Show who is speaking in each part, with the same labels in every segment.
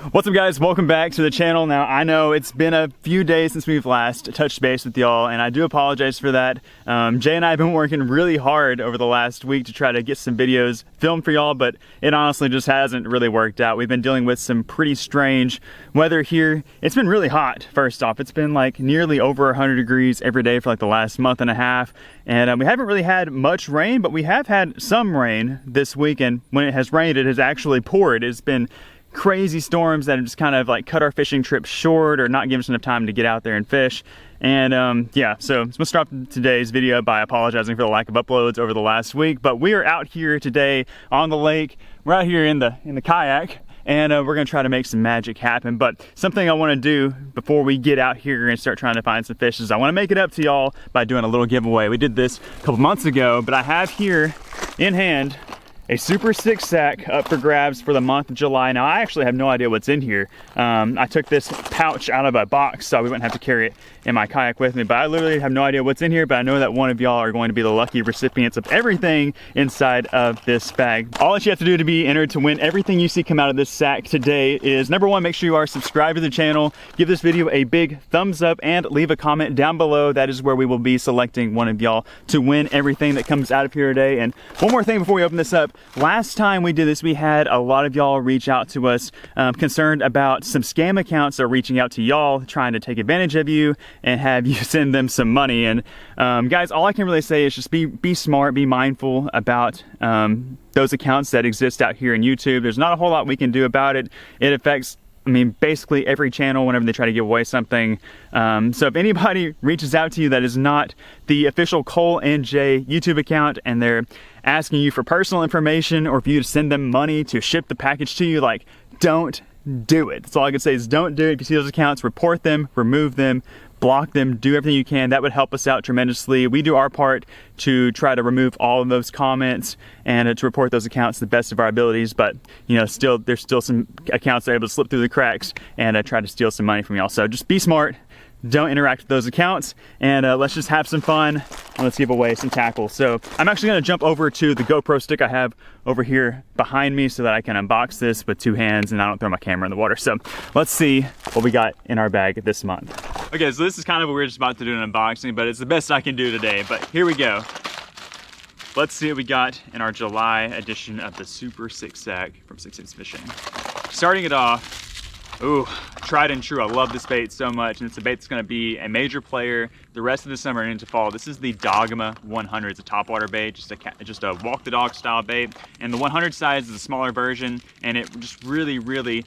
Speaker 1: What's up guys, welcome back to the channel. Now I know it's been a few days since we've last touched base with y'all, and I do apologize for that. Jay and I have been working really hard over the last week to try to get some videos filmed for y'all, but it honestly just hasn't really worked out. We've been dealing with some pretty strange weather here. It's been really hot, first off. It's been like nearly over 100 degrees every day for like the last month and a half, and we haven't really had much rain, but we have had some rain this week, and when it has rained, it has actually poured. It's been crazy storms that have just kind of like cut our fishing trip short or not given us enough time to get out there and fish. And yeah, so I'm gonna start today's video by apologizing for the lack of uploads over the last week, but we are out here today on the lake. We're out here in the kayak, and we're gonna try to make some magic happen. But something I want to do before we get out here and start trying to find some fish is I want to make it up to y'all by doing a little giveaway. We did this a couple months ago, but I have here in hand a Super 6 sack up for grabs for the month of July. Now, I actually have no idea what's in here. I took this pouch out of a box so we wouldn't have to carry it in my kayak with me, but I literally have no idea what's in here, but I know that one of y'all are going to be the lucky recipients of everything inside of this bag. All that you have to do to be entered to win everything you see come out of this sack today is, number one, make sure you are subscribed to the channel, give this video a big thumbs up, and leave a comment down below. That is where we will be selecting one of y'all to win everything that comes out of here today. And one more thing before we open this up. Last time we did this, we had a lot of y'all reach out to us concerned about some scam accounts that are reaching out to y'all, trying to take advantage of you and have you send them some money. And guys, all I can really say is just be smart, be mindful about those accounts that exist out here in YouTube. There's not a whole lot we can do about it. It affects, I mean, basically every channel whenever they try to give away something. So if anybody reaches out to you that is not the official Cole and Jay YouTube account, and they're asking you for personal information or for you to send them money to ship the package to you, like, don't do it. That's all I can say is don't do it. If you see those accounts, report them, remove them, block them, do everything you can. That would help us out tremendously. We do our part to try to remove all of those comments and to report those accounts to the best of our abilities, but you know, there's still some accounts that are able to slip through the cracks and try to steal some money from y'all. So just be smart, don't interact with those accounts, and let's just have some fun and let's give away some tackle. So I'm actually gonna jump over to the GoPro stick I have over here behind me so that I can unbox this with two hands and I don't throw my camera in the water. So let's see what we got in our bag this month. Okay, so this is kind of what we're just about to do an unboxing, but it's the best I can do today. But here we go. Let's see what we got in our July edition of the Super 6 sack from 6 Sense Fishing. Starting it off, ooh, tried and true. I love this bait so much, and it's a bait that's going to be a major player the rest of the summer and into fall. This is the Dogma 100. It's a topwater bait, just a walk the dog style bait, and the 100 size is a smaller version, and it just really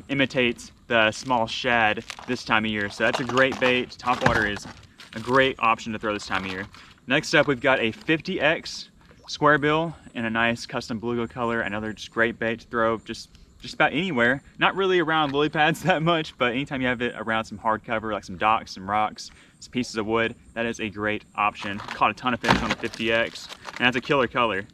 Speaker 1: imitates the small shad this time of year. So that's a great bait. Topwater is a great option to throw this time of year. Next up, we've got a 50X square bill in a nice custom bluegill color. Another just great bait to throw just about anywhere. Not really around lily pads that much, but anytime you have it around some hard cover, like some docks, some rocks, some pieces of wood, that is a great option. Caught a ton of fish on the 50X, and that's a killer color.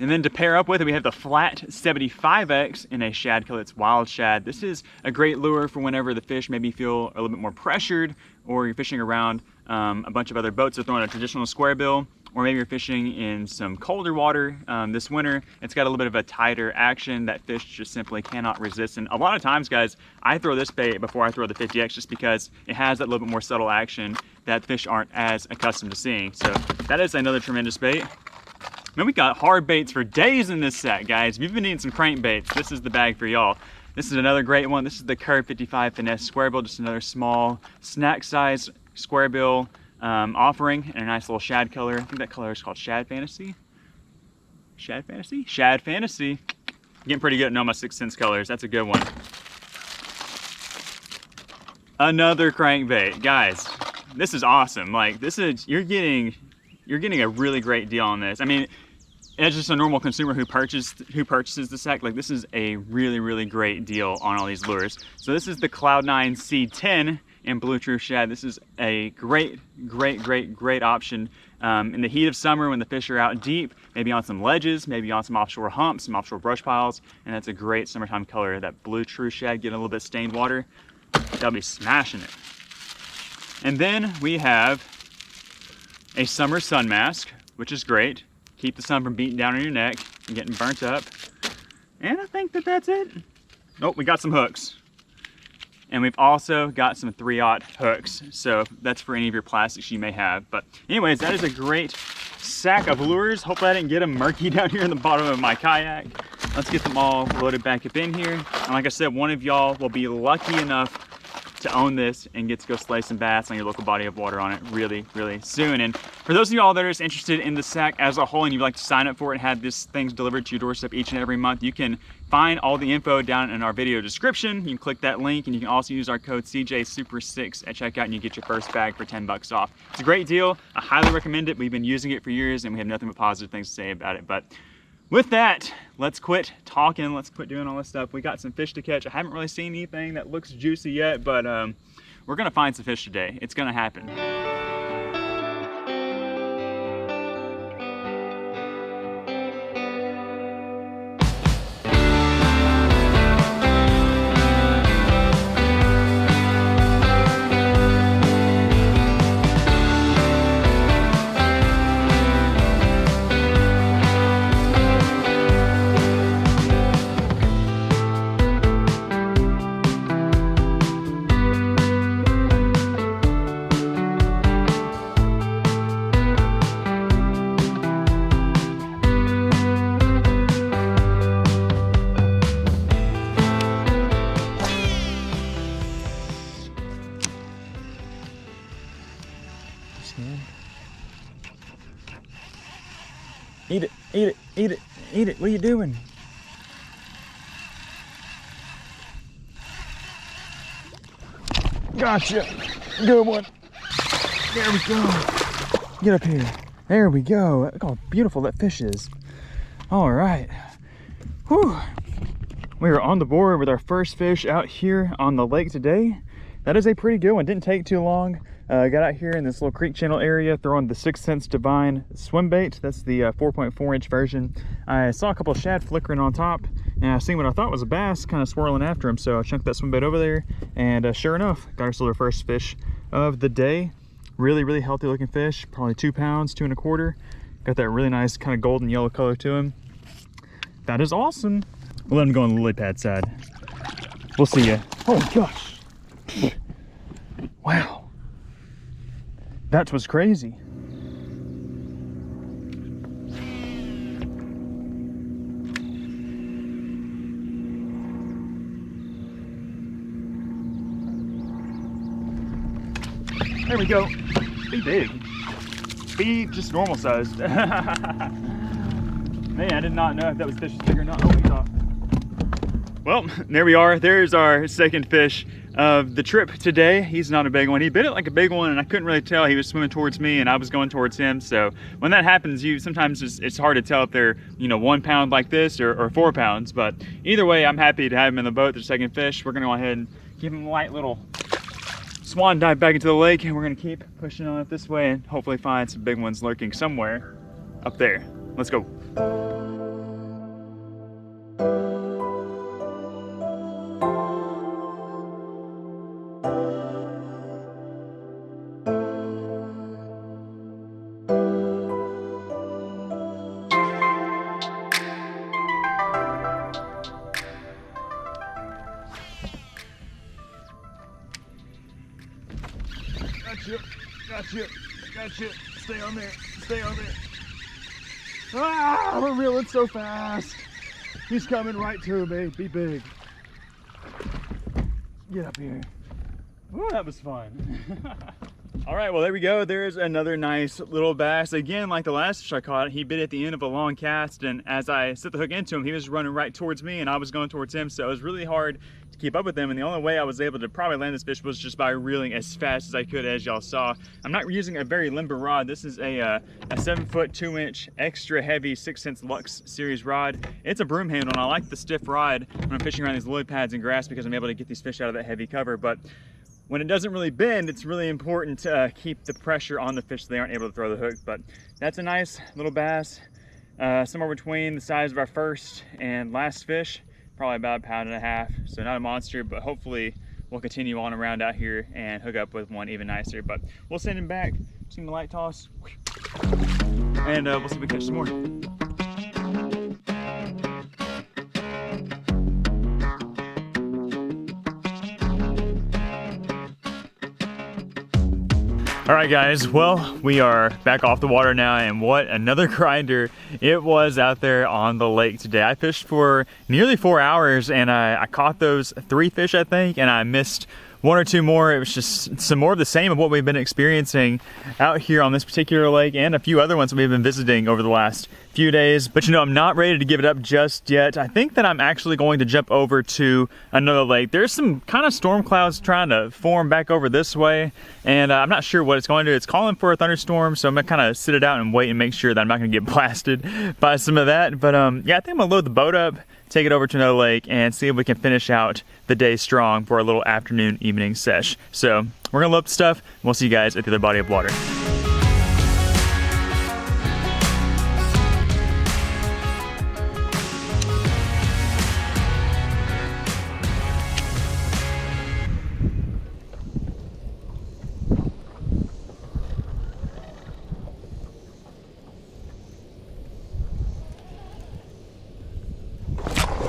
Speaker 1: And then to pair up with it, we have the flat 75X in a shad color. It's wild shad. This is a great lure for whenever the fish maybe feel a little bit more pressured, or you're fishing around a bunch of other boats that are throwing a traditional square bill, or maybe you're fishing in some colder water this winter. It's got a little bit of a tighter action that fish just simply cannot resist. And a lot of times, guys, I throw this bait before I throw the 50X just because it has that little bit more subtle action that fish aren't as accustomed to seeing. So that is another tremendous bait. Man, we got hard baits for days in this set, guys. If you've been needing some crankbaits, this is the bag for y'all. This is another great one. This is the Curve 55 Finesse Square Bill, just another small snack size square bill offering in a nice little shad color. I think that color is called Shad Fantasy. Shad Fantasy? Shad Fantasy. Getting pretty good at knowing my 6 Sense colors. That's a good one. Another crankbait. Guys, this is awesome. Like, this is, you're getting a really great deal on this. I mean, as just a normal consumer who purchases the sack, like, this is a really great deal on all these lures. So this is the Cloud9 C10 in Blue True Shad. This is a great option in the heat of summer when the fish are out deep, maybe on some ledges, maybe on some offshore humps, some offshore brush piles, and that's a great summertime color. That Blue True Shad getting a little bit stained water, that'll be smashing it. And then we have a summer sun mask, which is great. Keep the sun from beating down on your neck and getting burnt up. And I think that that's it. Oh, we got some hooks. And we've also got some 3/0 hooks. So that's for any of your plastics you may have. But anyways, that is a great sack of lures. Hopefully I didn't get them murky down here in the bottom of my kayak. Let's get them all loaded back up in here. And like I said, one of y'all will be lucky enough to own this and get to go slay some bass on your local body of water on it really, really soon. And for those of y'all that are just interested in the sack as a whole and you'd like to sign up for it and have this things delivered to your doorstep each and every month, you can find all the info down in our video description. You can click that link, and you can also use our code CJSuper6 at checkout and you get your first bag for 10 bucks off. It's a great deal. I highly recommend it. We've been using it for years and we have nothing but positive things to say about it. But with that, let's quit talking. Let's quit doing all this stuff. We got some fish to catch. I haven't really seen anything that looks juicy yet, but we're gonna find some fish today. It's gonna happen. Eat it, eat it, eat it, eat it. What are you doing? Gotcha. Good one. There we go. Get up here. There we go. Look how beautiful that fish is. All right. Whew. We are on the board with our first fish out here on the lake today. That is a pretty good one. Didn't take too long. Got out here in this little creek channel area, throwing the 6th Sense Divine swim bait. That's the 4.4 inch version. I saw a couple of shad flickering on top, and I seen what I thought was a bass kind of swirling after him. So I chunked that swim bait over there, and sure enough, got ourselves our first fish of the day. Really, really healthy looking fish, probably 2 pounds, 2 1/4. Got that really nice kind of golden yellow color to him. That is awesome. We'll let him go on the lily pad side. We'll see ya. Oh gosh. Wow. That was crazy. There we go. Be big. Be just normal sized. Man, I did not know if that was fish big or not. Oh, he's off. Well, there we are. There's our second fish of the trip today. He's not a big one. He bit it like a big one, and I couldn't really tell. He was swimming towards me and I was going towards him. So when that happens, sometimes it's hard to tell if they're 1 pound like this or 4 pounds. But either way, I'm happy to have him in the boat. The second fish. We're gonna go ahead and give him a light little swan dive back into the lake, and we're gonna keep pushing on it this way and hopefully find some big ones lurking somewhere up there. Let's go. Gotcha. Stay on there. Ah, we're reeling so fast. He's coming right to me. Be big. Get up here. Oh, that was fun. All right, well, there we go. There's another nice little bass. Again, like the last fish I caught, he bit at the end of a long cast, and as I set the hook into him, he was running right towards me and I was going towards him, so it was really hard to keep up with him, and the only way I was able to probably land this fish was just by reeling as fast as I could, as y'all saw. I'm not using a very limber rod. This is a 7-foot 2-inch extra heavy 6th Sense Lux series rod. It's a broom handle, and I like the stiff rod when I'm fishing around these lily pads and grass because I'm able to get these fish out of that heavy cover. But when it doesn't really bend, it's really important to keep the pressure on the fish so they aren't able to throw the hook. But that's a nice little bass, somewhere between the size of our first and last fish, probably about 1.5 pounds. So not a monster, but hopefully we'll continue on around out here and hook up with one even nicer. But we'll send him back, see him the light toss, and we'll see if we catch some more. All right guys, well, we are back off the water now, and what another grinder it was out there on the lake today. I fished for nearly 4 hours and I caught those 3 fish, I think, and I missed 1 or 2 more. It was just some more of the same of what we've been experiencing out here on this particular lake and a few other ones that we've been visiting over the last few days. But you know, I'm not ready to give it up just yet. I think that I'm actually going to jump over to another lake. There's some kind of storm clouds trying to form back over this way, and I'm not sure what it's going to do. It's calling for a thunderstorm, so I'm gonna kind of sit it out and wait and make sure that I'm not gonna get blasted by some of that. But yeah, I think I'm gonna load the boat up, take it over to another lake, and see if we can finish out the day strong for a little afternoon, evening sesh. So we're gonna load up the stuff, and we'll see you guys at the other body of water.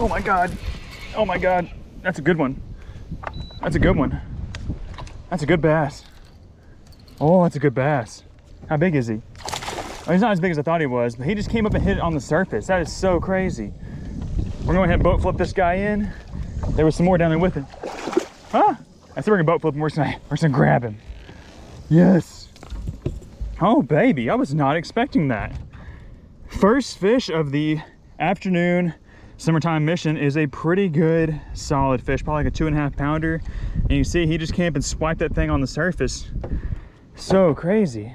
Speaker 1: Oh my God. Oh my God. That's a good one. That's a good one. That's a good bass. Oh, that's a good bass. How big is he? Oh, he's not as big as I thought he was, but he just came up and hit it on the surface. That is so crazy. We're going ahead and boat flip this guy in. There was some more down there with him. Huh? I said we're gonna boat flip him. We're just gonna grab him. Yes. Oh, baby. I was not expecting that. First fish of the afternoon summertime mission is a pretty good solid fish, probably like a 2.5 pounder. And you see he just came up and swiped that thing on the surface. So crazy.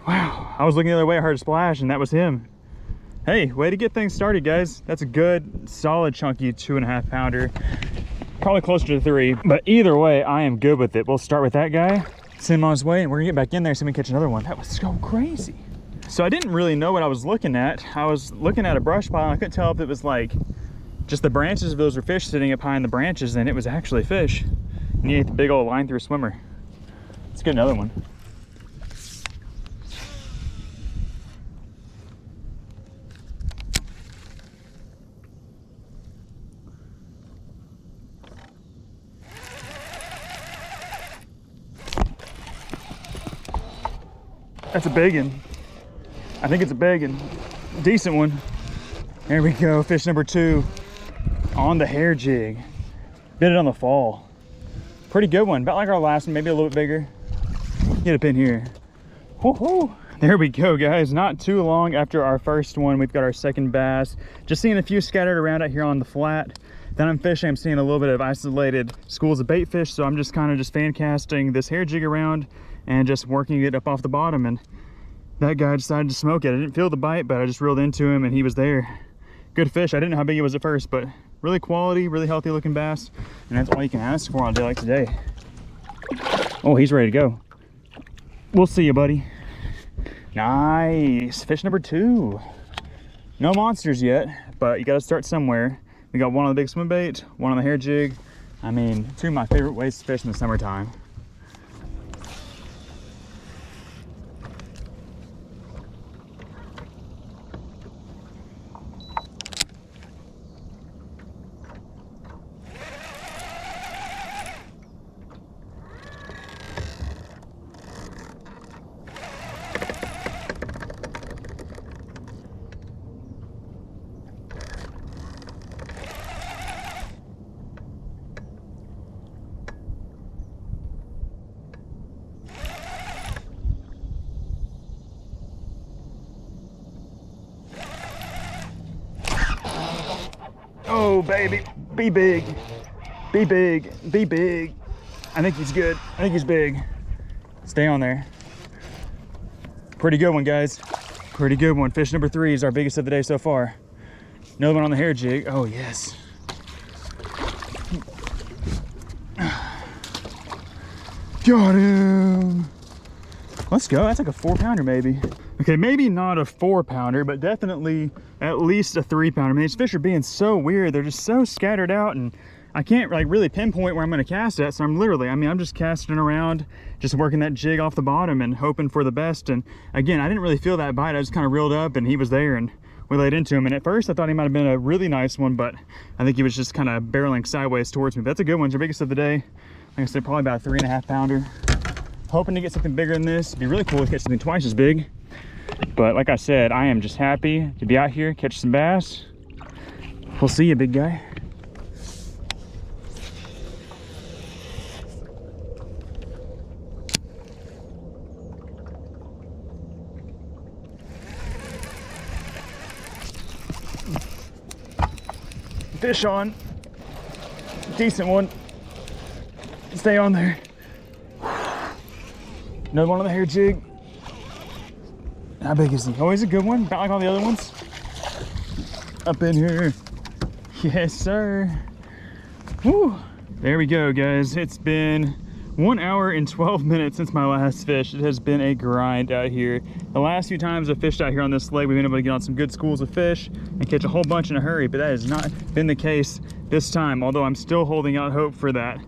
Speaker 1: Wow, I was looking the other way, I heard a splash, and that was him. Hey, way to get things started, guys. That's a good solid chunky 2.5 pounder, probably closer to 3, but either way I am good with it. We'll start with that guy, send him on his way, and we're gonna get back in there so we can catch another one. That was so crazy. So I didn't really know what I was looking at. I was looking at a brush pile. I couldn't tell if it was like just the branches, if those were fish sitting up high in the branches, and it was actually fish. And he ate the big old line through swimmer. Let's get another one. That's a big one. I think it's a big and decent one. There we go, fish number 2 on the hair jig. Bit it on the fall. Pretty good one, about like our last one, maybe a little bit bigger. Get up in here. Woohoo! There we go, guys. Not too long after our first one, we've got our second bass. Just seeing a few scattered around out here on the flat. Then I'm fishing, I'm seeing a little bit of isolated schools of bait fish, so I'm just kind of just fan casting this hair jig around and just working it up off the bottom, and that guy decided to smoke it. I didn't feel the bite, but I just reeled into him and he was there. Good fish. I didn't know how big he was at first, but really quality, really healthy looking bass. And that's all you can ask for on a day like today. Oh, he's ready to go. We'll see you, buddy. Nice. Fish number 2. No monsters yet, but you got to start somewhere. We got one on the big swim bait, one on the hair jig. I mean, 2 of my favorite ways to fish in the summertime. Oh, baby, be big, be big, be big. I think he's good. I think he's big. Stay on there. Pretty good one, guys. Pretty good one. Fish number 3 is our biggest of the day so far. Another one on the hair jig. Oh, yes. Got him. Let's go. That's like a 4 pounder maybe. Okay, maybe not a 4 pounder, but definitely at least a 3 pounder. I mean, these fish are being so weird. They're just so scattered out, and I can't like really pinpoint where I'm gonna cast at. So I'm just casting around, just working that jig off the bottom and hoping for the best. And again, I didn't really feel that bite. I just kind of reeled up and he was there and we laid into him. And at first I thought he might've been a really nice one, but I think he was just kind of barreling sideways towards me. But that's a good one. It's our biggest of the day. Like I said, probably about a 3.5 pounder. Hoping to get something bigger than this. It'd be really cool to catch something twice as big. But like I said, I am just happy to be out here, catch some bass. We'll see you, big guy. Fish on. Decent one. Stay on there. Another one on the hair jig. How big is he? Oh, he's a good one. Not like all the other ones. Up in here. Yes, sir. Woo. There we go, guys. It's been 1 hour and 12 minutes since my last fish. It has been a grind out here. The last few times I've fished out here on this lake, we've been able to get on some good schools of fish and catch a whole bunch in a hurry, but that has not been the case this time, although I'm still holding out hope for that.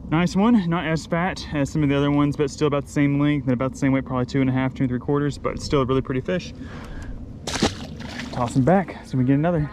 Speaker 1: Nice one, not as fat as some of the other ones, but still about the same length and about the same weight, probably 2.5, 2 3/4, but still a really pretty fish. Toss him back so we get another.